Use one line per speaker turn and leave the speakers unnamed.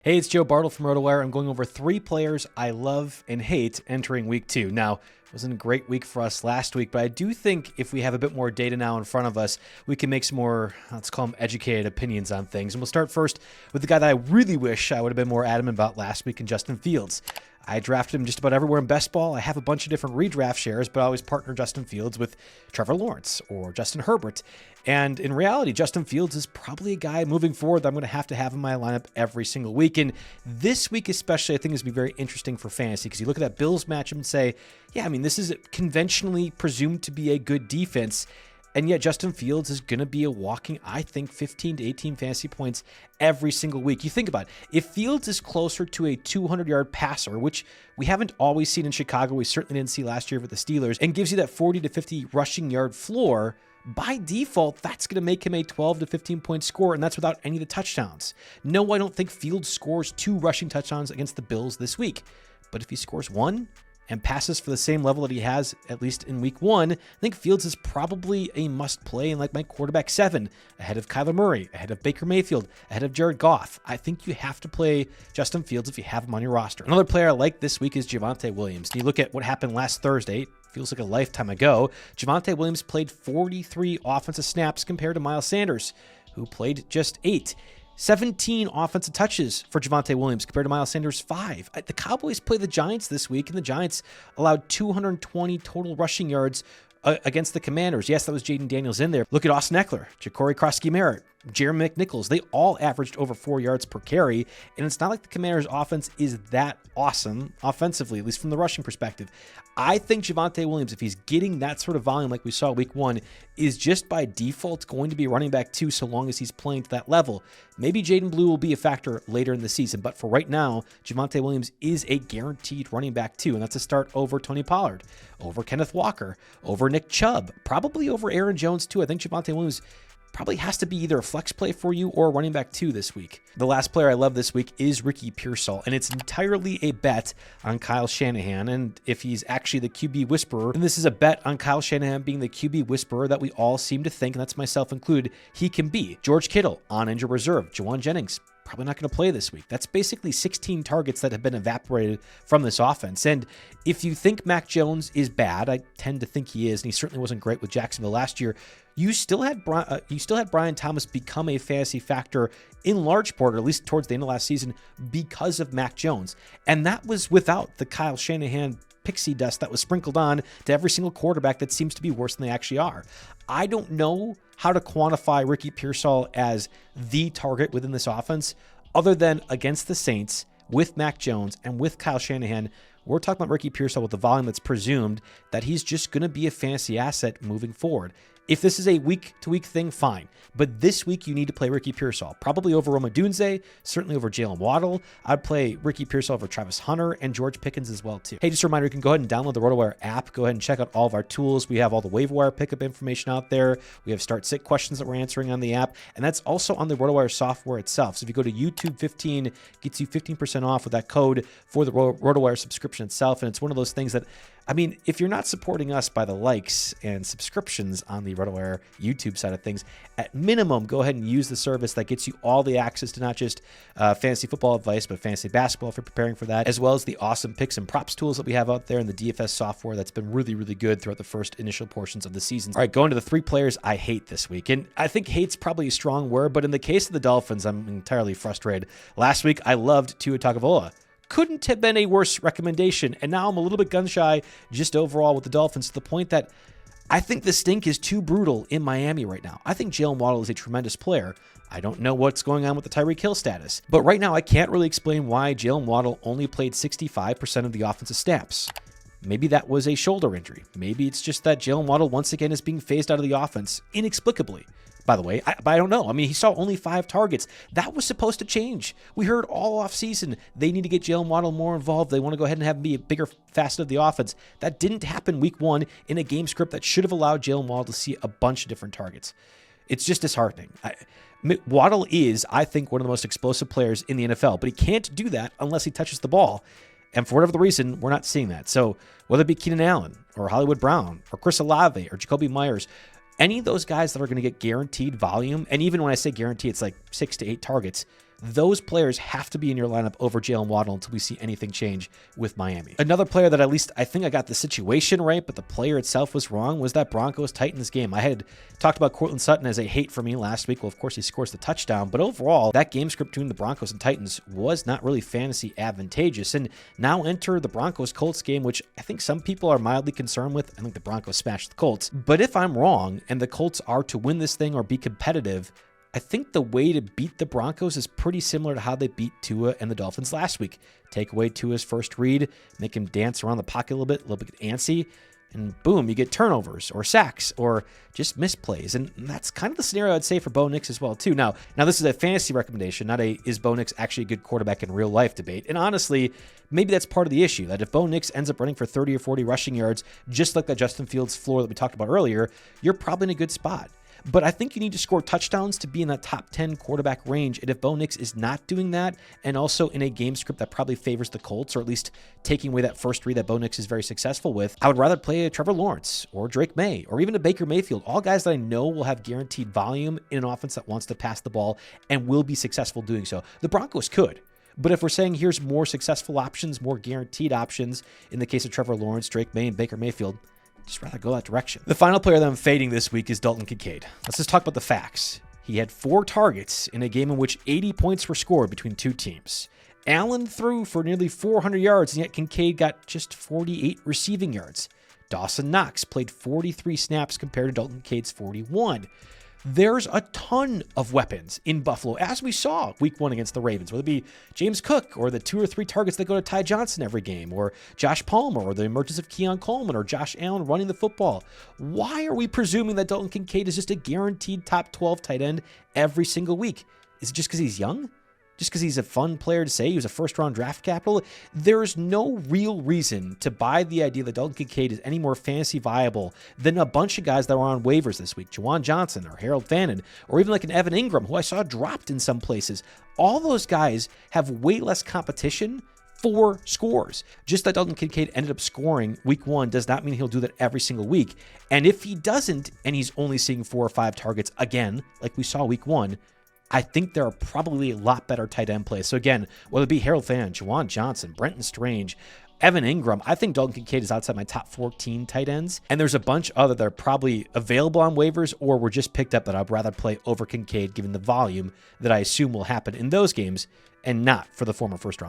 Hey, it's Joe Bartle from RotoWire. I'm going over 3 players I love and hate entering week 2. Now, it wasn't a great week for us last week, but I do think if we have a bit more data now in front of us, we can make some more, let's call them educated opinions on things. And we'll start first with the guy that I really wish I would have been more adamant about last week in Justin Fields. I drafted him just about everywhere in best ball. I have a bunch of different redraft shares, but I always partner Justin Fields with Trevor Lawrence or Justin Herbert. And in reality, Justin Fields is probably a guy moving forward that I'm going to have in my lineup every single week. And this week especially, I think is going to be very interesting for fantasy because you look at that Bills matchup and say, yeah, I mean, this is conventionally presumed to be a good defense. And yet Justin Fields is going to be a walking, I think, 15 to 18 fantasy points every single week. You think about it. If Fields is closer to a 200-yard passer, which we haven't always seen in Chicago, we certainly didn't see last year with the Steelers, and gives you that 40 to 50 rushing yard floor, by default, that's going to make him a 12 to 15 point scorer, and that's without any of the touchdowns. No, I don't think Fields scores 2 rushing touchdowns against the Bills this week. But if he scores 1 and passes for the same level that he has, at least in week 1, I think Fields is probably a must-play in like my quarterback 7, ahead of Kyler Murray, ahead of Baker Mayfield, ahead of Jared Goff. I think you have to play Justin Fields if you have him on your roster. Another player I like this week is Javonte Williams. And you look at what happened last Thursday, feels like a lifetime ago. Javonte Williams played 43 offensive snaps compared to Miles Sanders, who played just 8. 17 offensive touches for Javonte Williams compared to Miles Sanders' 5. The Cowboys play the Giants this week, and the Giants allowed 220 total rushing yards against the Commanders. Yes, that was Jaden Daniels in there. Look at Austin Eckler, Ja'Cory Krosky-Merritt, Jeremy McNichols. They all averaged over 4 yards per carry, and it's not like the Commanders' offense is that awesome offensively, at least from the rushing perspective. I think Javonte Williams, if he's getting that sort of volume like we saw week 1, is just by default going to be running back 2 so long as he's playing to that level. Maybe Jaden Blue will be a factor later in the season, but for right now, Javonte Williams is a guaranteed running back 2, and that's a start over Tony Pollard, over Kenneth Walker, over Nick Chubb, probably over Aaron Jones too. I think Javonte Williams probably has to be either a flex play for you or a running back 2 this week. The last player I love this week is Ricky Pearsall, and it's entirely a bet on Kyle Shanahan. And if he's actually the QB whisperer, then this is a bet on Kyle Shanahan being the QB whisperer that we all seem to think, and that's myself included, he can be. George Kittle on injured reserve. Juwan Jennings probably not going to play this week. That's basically 16 targets that have been evaporated from this offense. And if you think Mac Jones is bad, I tend to think he is, and he certainly wasn't great with Jacksonville last year, you still had Brian Thomas become a fantasy factor in large part, or at least towards the end of last season, because of Mac Jones. And that was without the Kyle Shanahan pixie dust that was sprinkled on to every single quarterback that seems to be worse than they actually are. I don't know how to quantify Ricky Pearsall as the target within this offense other than against the Saints with Mac Jones and with Kyle Shanahan. We're talking about Ricky Pearsall with the volume that's presumed that he's just going to be a fantasy asset moving forward. If this is a week-to-week thing, fine. But this week, you need to play Ricky Pearsall. Probably over Roma Dunze, certainly over Jaylen Waddle. I'd play Ricky Pearsall over Travis Hunter and George Pickens as well, too. Hey, just a reminder, you can go ahead and download the RotoWire app. Go ahead and check out all of our tools. We have all the waiver wire pickup information out there. We have start-sit questions that we're answering on the app. And that's also on the RotoWire software itself. So if you go to YouTube 15, gets you 15% off with that code for the RotoWire subscription itself. And it's one of those things that, I mean, if you're not supporting us by the likes and subscriptions on the RotoWire YouTube side of things, at minimum, go ahead and use the service that gets you all the access to not just fantasy football advice, but fantasy basketball if you're preparing for that, as well as the awesome picks and props tools that we have out there and the DFS software that's been really, really good throughout the first initial portions of the season. All right, going to the 3 players I hate this week. And I think hate's probably a strong word, but in the case of the Dolphins, I'm entirely frustrated. Last week, I loved Tua Tagovailoa. Couldn't have been a worse recommendation. And now I'm a little bit gun shy just overall with the Dolphins to the point that I think the stink is too brutal in Miami right now. I think Jaylen Waddle is a tremendous player. I don't know what's going on with the Tyreek Hill status. But right now, I can't really explain why Jaylen Waddle only played 65% of the offensive snaps. Maybe that was a shoulder injury. Maybe it's just that Jaylen Waddle once again is being phased out of the offense inexplicably. By the way, I don't know. I mean, he saw only 5 targets. That was supposed to change. We heard all offseason they need to get Jaylen Waddle more involved. They want to go ahead and have him be a bigger facet of the offense. That didn't happen week 1 in a game script that should have allowed Jaylen Waddle to see a bunch of different targets. It's just disheartening. Waddle is, I think, one of the most explosive players in the NFL, but he can't do that unless he touches the ball. And for whatever the reason, we're not seeing that. So whether it be Keenan Allen or Hollywood Brown or Chris Olave or Jacoby Myers, any of those guys that are going to get guaranteed volume, and even when I say guarantee, it's like 6 to 8 targets, those players have to be in your lineup over Jaylen Waddle until we see anything change with Miami. Another player that at least I think I got the situation right, but the player itself was wrong, was that Broncos-Titans game. I had talked about Courtland Sutton as a hate for me last week. Well, of course, he scores the touchdown, but overall, that game script between the Broncos and Titans was not really fantasy advantageous. And now enter the Broncos-Colts game, which I think some people are mildly concerned with. I think the Broncos smashed the Colts. But if I'm wrong and the Colts are to win this thing or be competitive, I think the way to beat the Broncos is pretty similar to how they beat Tua and the Dolphins last week. Take away Tua's first read, make him dance around the pocket a little bit antsy, and boom, you get turnovers or sacks or just misplays. And that's kind of the scenario I'd say for Bo Nix as well, too. Now this is a fantasy recommendation, not a is Bo Nix actually a good quarterback in real life debate. And honestly, maybe that's part of the issue, that if Bo Nix ends up running for 30 or 40 rushing yards, just like that Justin Fields floor that we talked about earlier, you're probably in a good spot. But I think you need to score touchdowns to be in that top 10 quarterback range. And if Bo Nix is not doing that, and also in a game script that probably favors the Colts, or at least taking away that first read that Bo Nix is very successful with, I would rather play a Trevor Lawrence or Drake May or even a Baker Mayfield, all guys that I know will have guaranteed volume in an offense that wants to pass the ball and will be successful doing so. The Broncos could. But if we're saying here's more successful options, more guaranteed options, in the case of Trevor Lawrence, Drake May, and Baker Mayfield, just rather go that direction. The final player that I'm fading this week is Dalton Kincaid. Let's just talk about the facts. He had 4 targets in a game in which 80 points were scored between two teams. Allen threw for nearly 400 yards, and yet Kincaid got just 48 receiving yards. Dawson Knox played 43 snaps compared to Dalton Kincaid's 41. There's a ton of weapons in Buffalo, as we saw week 1 against the Ravens, whether it be James Cook or the 2 or 3 targets that go to Ty Johnson every game, or Josh Palmer, or the emergence of Keon Coleman, or Josh Allen running the football. Why are we presuming that Dalton Kincaid is just a guaranteed top 12 tight end every single week? Is it just because he's young? Just because he's a fun player to say, he was a first-round draft capital? There's no real reason to buy the idea that Dalton Kincaid is any more fantasy viable than a bunch of guys that were on waivers this week. Juwan Johnson or Harold Fannin, or even like an Evan Ingram, who I saw dropped in some places. All those guys have way less competition for scores. Just that Dalton Kincaid ended up scoring week 1 does not mean he'll do that every single week. And if he doesn't, and he's only seeing 4 or 5 targets again, like we saw week 1, I think there are probably a lot better tight end plays. So again, whether it be Harold Fannin, Juwan Johnson, Brenton Strange, Evan Ingram, I think Dalton Kincaid is outside my top 14 tight ends. And there's a bunch other that are probably available on waivers or were just picked up that I'd rather play over Kincaid given the volume that I assume will happen in those games and not for the former first-round pick.